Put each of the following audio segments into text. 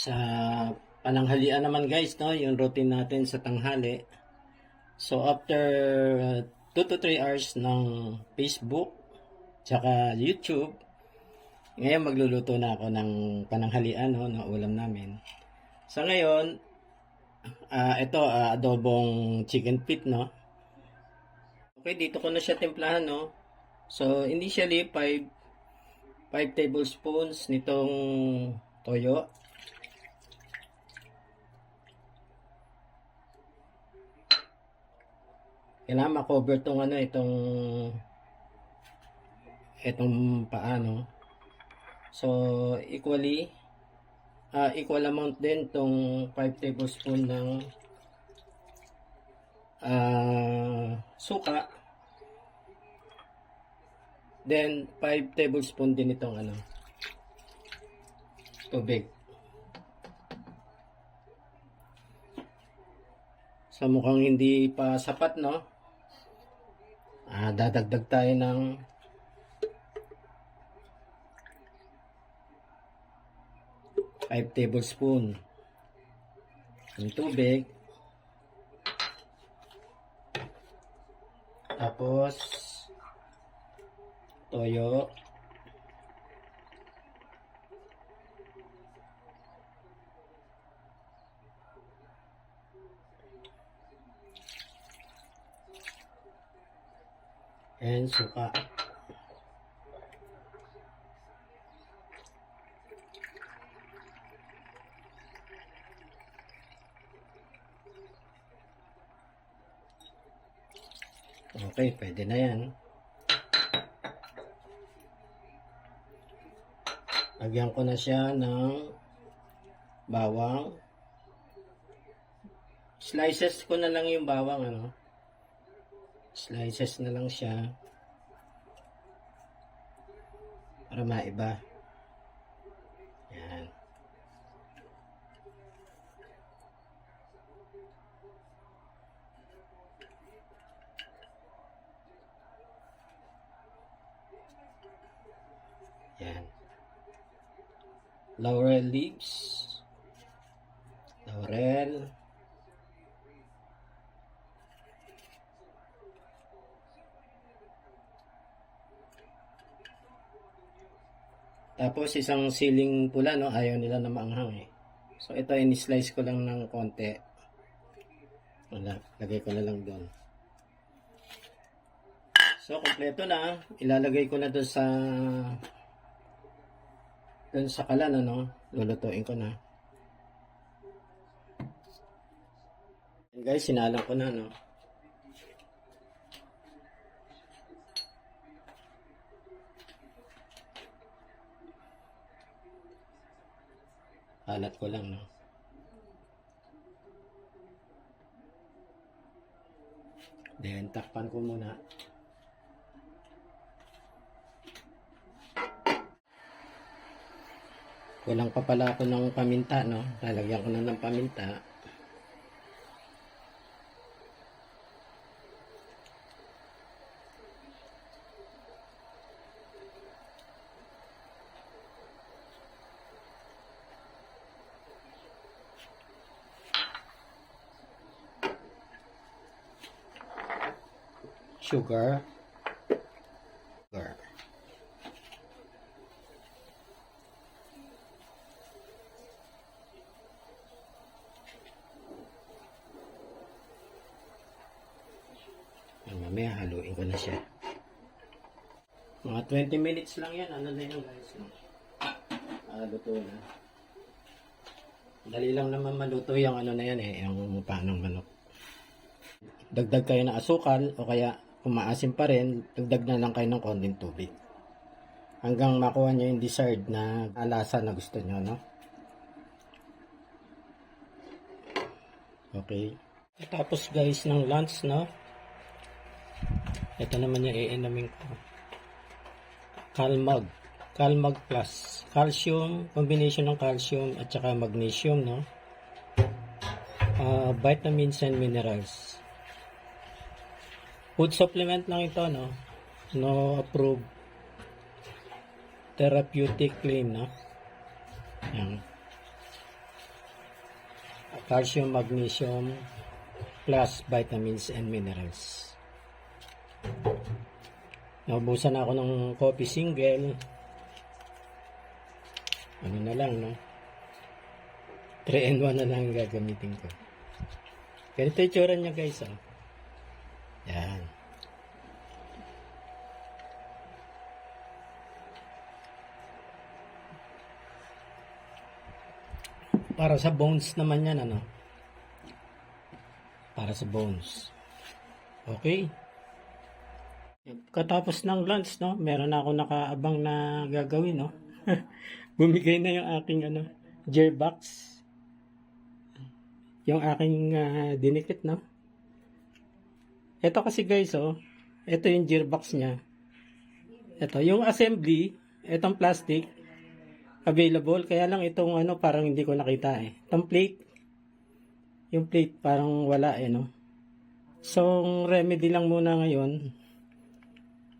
Sa pananghalian naman guys, no, yung routine natin sa tanghali. So after 2 to 3 hours ng Facebook tsaka YouTube, ngayon magluluto na ako ng pananghalian, no, ng ulam namin. Sa ngayon, ito adobong chicken feet, no. Okay, dito ko na siya timplahan, no. So initially 5 tablespoons nitong toyo. Kailangan ma-cover tong itong paano. So equal amount din tong 5 tablespoon ng suka. Then 5 tablespoon din itong tubig. So mukhang hindi pa sapat, no? Dadagdag tayo ng five tablespoon ng tubig. Tapos toyo. And suka. Okay, pwede na yan. Lagyan ko na siya ng bawang. Slices ko na lang yung bawang, Slices na lang siya para maiba. Yan. Yan. Laurel leaves. Laurel. Tapos isang siling pula, ayaw nila na maanghang So ito in-slice ko lang ng konti. Lagay ko na lang doon. So kompleto na. Ilalagay ko na doon sa kalan, lulutuin ko na. And guys, sinalang ko na, Alat ko lang, Then, takpan ko muna. Walang pa pala ako ng paminta, Lalagyan ko na ng paminta. Sugar. Mamaya haluin ko na siya. Mga 20 minutes lang yan. Na yan guys. Luto na. Dali lang naman maluto yung na yan yung panang manok. Dagdag kayo ng asukal o kaya kung maasim pa rin, dagdag na lang kayo ng konting tubig. Hanggang makuha nyo yung desired na lasa na gusto nyo, Okay. Tapos guys ng lunch, Ito naman yung iinamin ko. Calmag Plus. Calcium, combination ng calcium at saka magnesium, vitamins and minerals. Food supplement lang ito, No approved therapeutic claim, Yan. calcium, magnesium, plus vitamins and minerals. Naubusan na ako ng coffee single. Ano na lang, no? 3-in-1 na lang ang gagamitin ko. Ganito yung tsura niya, guys, oh. Yan. Para sa bones naman yan, ano? Para sa bones. Okay. Katapos ng lunch, no? Meron na ako nakaabang na gagawin, no? Bumigay na yung aking, ano, gearbox. Yung aking dinikit, no? Ito kasi, guys, oh. Ito yung gearbox niya. Ito, yung assembly, itong plastic, available. Kaya lang itong ano, parang hindi ko nakita eh. Itong plate, yung plate parang wala eh, no? So, remedy lang muna ngayon.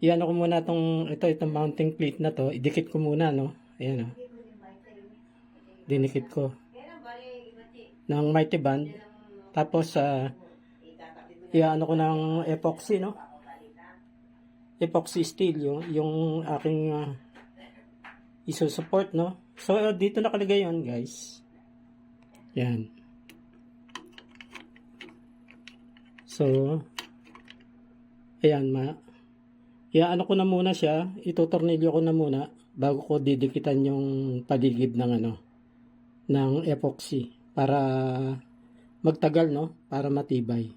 Iyan ko muna itong mounting plate na to. Idikit ko muna, no? Ayan, no? Dinikit ko. Ng mighty band. Tapos, iyan ko ng epoxy, no? Epoxy steel, yung aking iso-support, no? So, dito nakalagay yun, guys. Yan. So, ayan, iaano ko na muna siya, itutornilyo ko na muna bago ko didikitan yung paligid ng ano, ng epoxy para magtagal, no? Para matibay.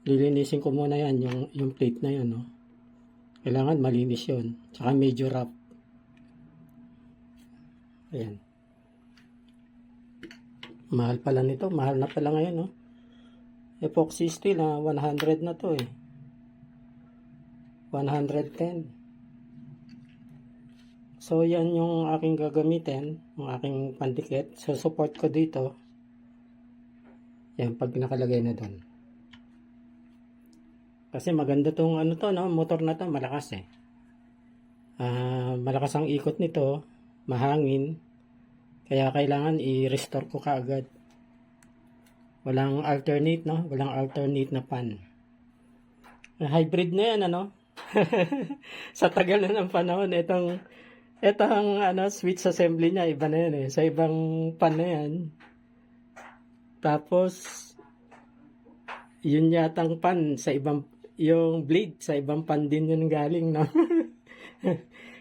Lilinisin ko muna yan, yung plate na yan, no? Kailangan malinis yun. Tsaka medyo rough. Ayan. Mahal pala nito. Mahal na pala ngayon, no? Epoxy steel, 100 na to eh. 110. So, yan yung aking gagamitin. Yung aking pandikit. So, support ko dito. Yan, pag nakalagay na doon. Kasi maganda tong ano to, no? Motor na to, malakas eh. Malakas ang ikot nito. Mahangin. Kaya kailangan i-restore ko kaagad. Walang alternate, no? Walang alternate na pan. Hybrid na yan, ano? Sa tagal na ng panahon, itong ano, switch assembly niya, iba na yan eh. Sa ibang pan na yan. Tapos, yun yatang pan sa ibang, yung blade sa ibang pan din yun galing, no?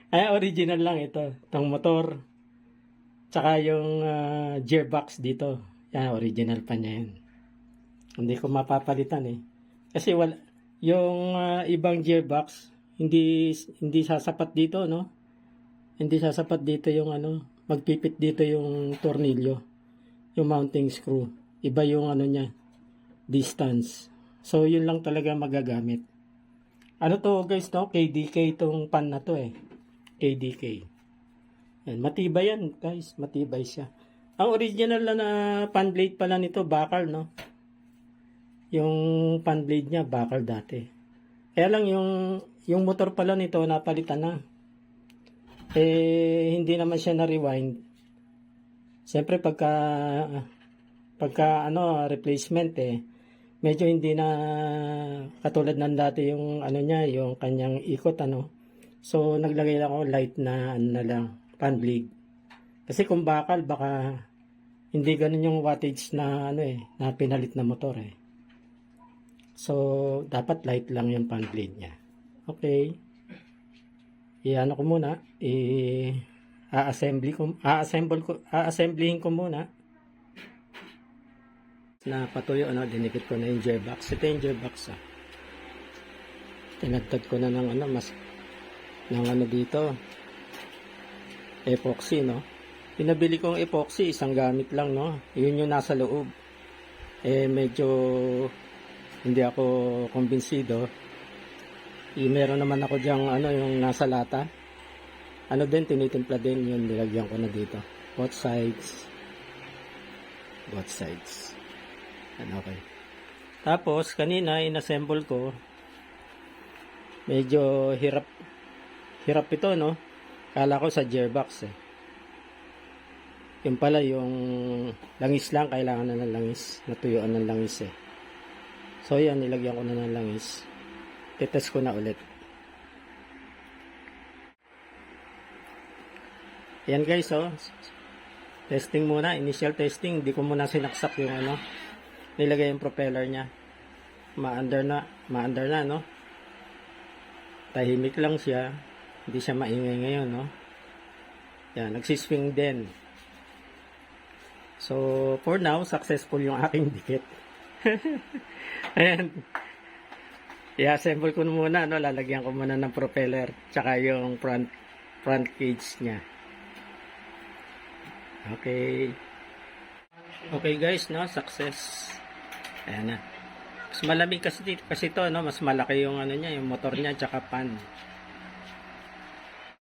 Ay, original lang ito. Itong motor. Tsaka yung gearbox dito. Yan, original pa niya yan. Hindi ko mapapalitan eh. Kasi yung ibang gearbox, hindi sasapat dito, no? Hindi sasapat dito yung ano, magpipit dito yung tornilyo. Yung mounting screw. Iba yung ano niya, distance. So, yun lang talaga magagamit. Ano to guys, no? KDK itong pan na to eh. KDK. Yan, matibay yan guys, matibay siya. Ang original na pan blade pala nito, bakal, no? Yung pan blade niya, bakal dati. Kaya lang yung motor pala nito, napalitan na. Eh, hindi naman siya na-rewind. Siyempre, pagka ano, replacement eh, medyo hindi na katulad ng dati yung ano niya, yung kanyang ikot, ano. So, naglagay lang ako light na ano na lang, pan blade. Kasi kung bakal, baka hindi ganun yung wattage na ano eh, na pinalit na motor eh. So, dapat light lang yung pan blade niya. Okay. Iano ko muna, a-assemblehin ko muna. Na patuyo, ano, dinikit ko na yung gearbox. Ito yung gearbox, ah. Tinagtad ko na ng ano, ng ano dito, epoxy, no? Pinabili kong epoxy, isang gamit lang, no? Yun yung nasa loob. Eh, medyo hindi ako kumbinsido. Meron naman ako dyang ano, yung nasa lata. Ano din, tinitimpla din, yun, nilagyan ko na dito. Both sides. Both sides. Okay. Tapos, kanina, inassemble ko. Medyo hirap ito, no? Kala ko sa gearbox, eh. Yung pala, yung langis lang, kailangan na ng langis. Natuyuan ng langis eh. So yan, nilagyan ko na ng langis. Titest ko na ulit. Yan guys, oh. Testing muna, initial testing. Hindi ko muna sinaksak yung ano. Nilagay yung propeller niya. Ma-under na, no? Tahimik lang siya. Hindi siya maingay ngayon, no? Yan, nagsiswing din. So, for now, successful yung aking dikit. Ayan. I-assemble ko muna, no? Lalagyan ko muna ng propeller. Tsaka yung front cage niya. Okay. Okay guys, no? Success. Ayan na. Mas malamig kasi to, no? Mas malaki yung ano niya, yung motor niya, tsaka pan.